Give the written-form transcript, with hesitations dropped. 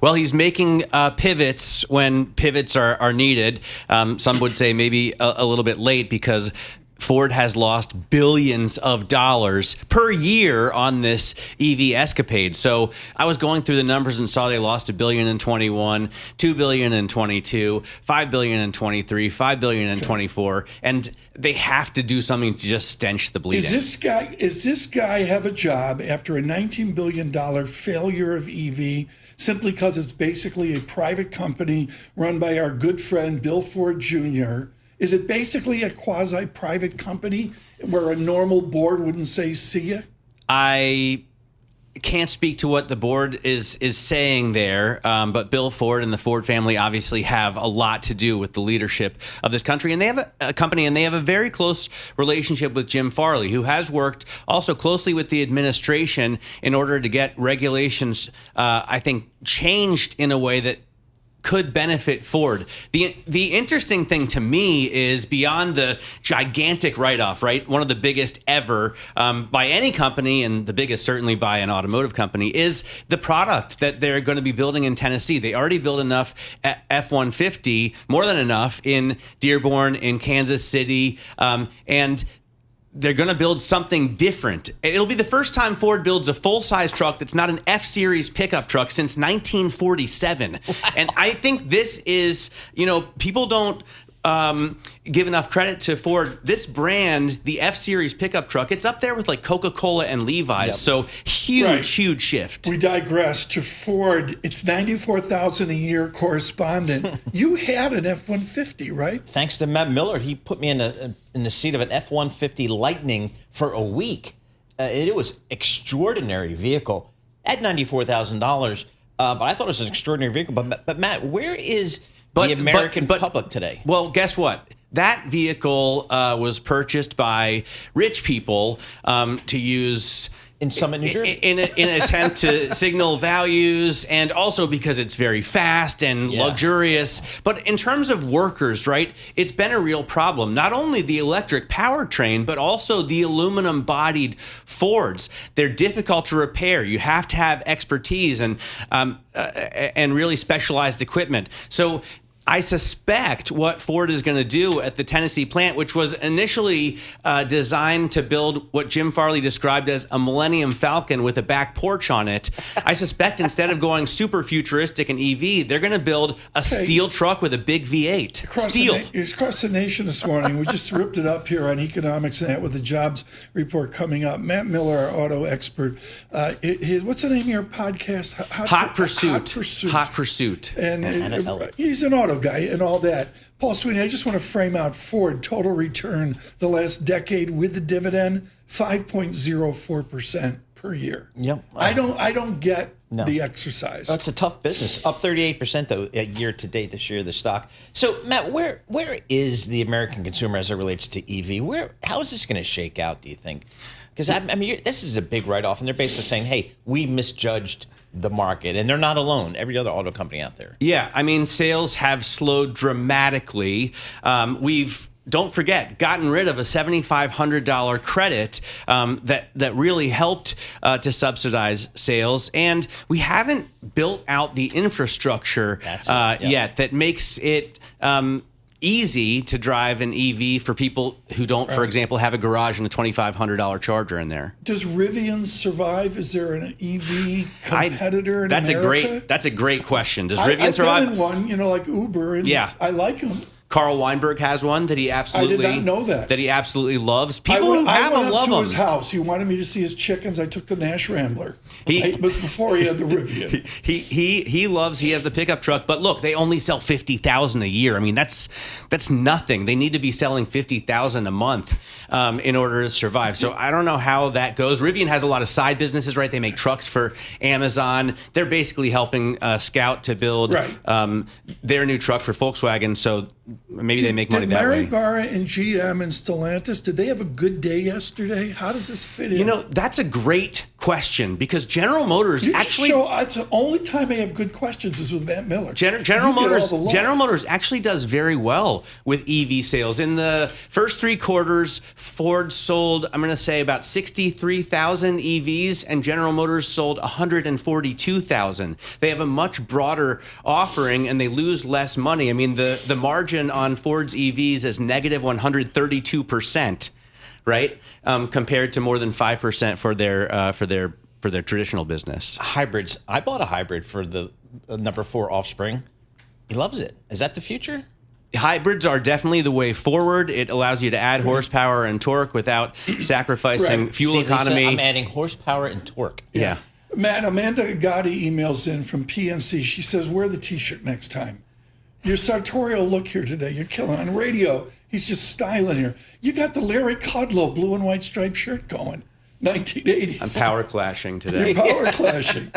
Well, he's making pivots when pivots are needed. Some would say maybe a little bit late because Ford has lost billions of dollars per year on this EV escapade. So I was going through the numbers and saw they lost $1 billion in 21, $2 billion in 22, $5 billion in 23, $5 billion in 24, and they have to do something to just stench the bleeding. Is this guy have a job after a $19 billion failure of EV simply because it's basically a private company run by our good friend Bill Ford Jr.? Is it basically a quasi-private company where a normal board wouldn't say, see ya? I can't speak to what the board is saying there, but Bill Ford and the Ford family obviously have a lot to do with the leadership of this country. And they have a company, and they have a very close relationship with Jim Farley, who has worked also closely with the administration in order to get regulations, I think, changed in a way that could benefit Ford. The interesting thing to me is beyond the gigantic write-off, right? One of the biggest ever by any company, and the biggest certainly by an automotive company, is the product that they're going to be building in Tennessee. They already built enough F-150, more than enough, in Dearborn, in Kansas City, and they're going to build something different. It'll be the first time Ford builds a full-size truck that's not an F-Series pickup truck since 1947. Wow. And I think this is, people don't give enough credit to Ford. This brand, the F-Series pickup truck, it's up there with like Coca-Cola and Levi's. Yep. So huge shift. We digress to Ford. It's $94,000 a year correspondent. You had an F-150, right? Thanks to Matt Miller, he put me in the seat of an F-150 Lightning for a week. It was extraordinary vehicle at $94,000. But I thought it was an extraordinary vehicle. But Matt, where is the American public today? Well, guess what? That vehicle was purchased by rich people to use in Summit, New Jersey, in an attempt to signal values, and also because it's very fast and luxurious. But in terms of workers, right, it's been a real problem. Not only the electric powertrain, but also the aluminum-bodied Fords. They're difficult to repair. You have to have expertise and really specialized equipment. So I suspect what Ford is going to do at the Tennessee plant, which was initially designed to build what Jim Farley described as a Millennium Falcon with a back porch on it, I suspect instead of going super futuristic and EV, they're going to build a steel truck with a big V8. Across the nation this morning, we just ripped it up here on Economics Net with the jobs report coming up. Matt Miller, our auto expert. What's the name of your podcast? Hot Pursuit. Hot Pursuit. And he's an auto guy and all that. Paul Sweeney, I just want to frame out Ford total return the last decade with the dividend, 5.04% per year. Yep. I don't get the exercise. It's a tough business. Up 38% though year to date this year, the stock. So Matt, where is the American consumer as it relates to EV? How is this going to shake out, do you think? Because I mean, this is a big write-off, and they're basically saying, "Hey, we misjudged the market," and they're not alone. Every other auto company out there. Yeah, I mean, sales have slowed dramatically. Don't forget, gotten rid of a $7,500 credit that really helped to subsidize sales, and we haven't built out the infrastructure yet that makes it easy to drive an EV for people who don't, for example, have a garage and a $2,500 charger in there. Does Rivian survive? Is there an EV competitor in America? That's a great question. Does Rivian survive? I've been in one, like Uber, and I like them. Carl Weinberg has one that he absolutely. I did not know that. That he absolutely loves. People who have them love them. I went up to his house. He wanted me to see his chickens. I took the Nash Rambler. It was before he had the Rivian. He loves. He has the pickup truck. But look, they only sell 50,000 a year. I mean, that's nothing. They need to be selling 50,000 a month in order to survive. So I don't know how that goes. Rivian has a lot of side businesses, right? They make trucks for Amazon. They're basically helping Scout to build their new truck for Volkswagen. So maybe they make money did that way. Barra and GM and Stellantis, did they have a good day yesterday? How does this fit in? You know, that's a great question because General Motors actually. It's the only time I have good questions is with Matt Miller. General Motors actually does very well with EV sales. In the first 3 quarters, Ford sold, I'm going to say, about 63,000 EVs, and General Motors sold 142,000. They have a much broader offering, and they lose less money. I mean, the margin on Ford's EVs is negative 132%, right? Compared to more than 5% for their traditional business. Hybrids. I bought a hybrid for the number 4 Offspring. He loves it. Is that the future? Hybrids are definitely the way forward. It allows you to add horsepower and torque without sacrificing fuel economy. Lisa, I'm adding horsepower and torque. Yeah. Matt, Amanda Gotti emails in from PNC. She says, wear the T-shirt next time. Your sartorial look here today. You're killing on radio. He's just styling here. You got the Larry Kudlow blue and white striped shirt going. 1980s. I'm power clashing today. You're power clashing.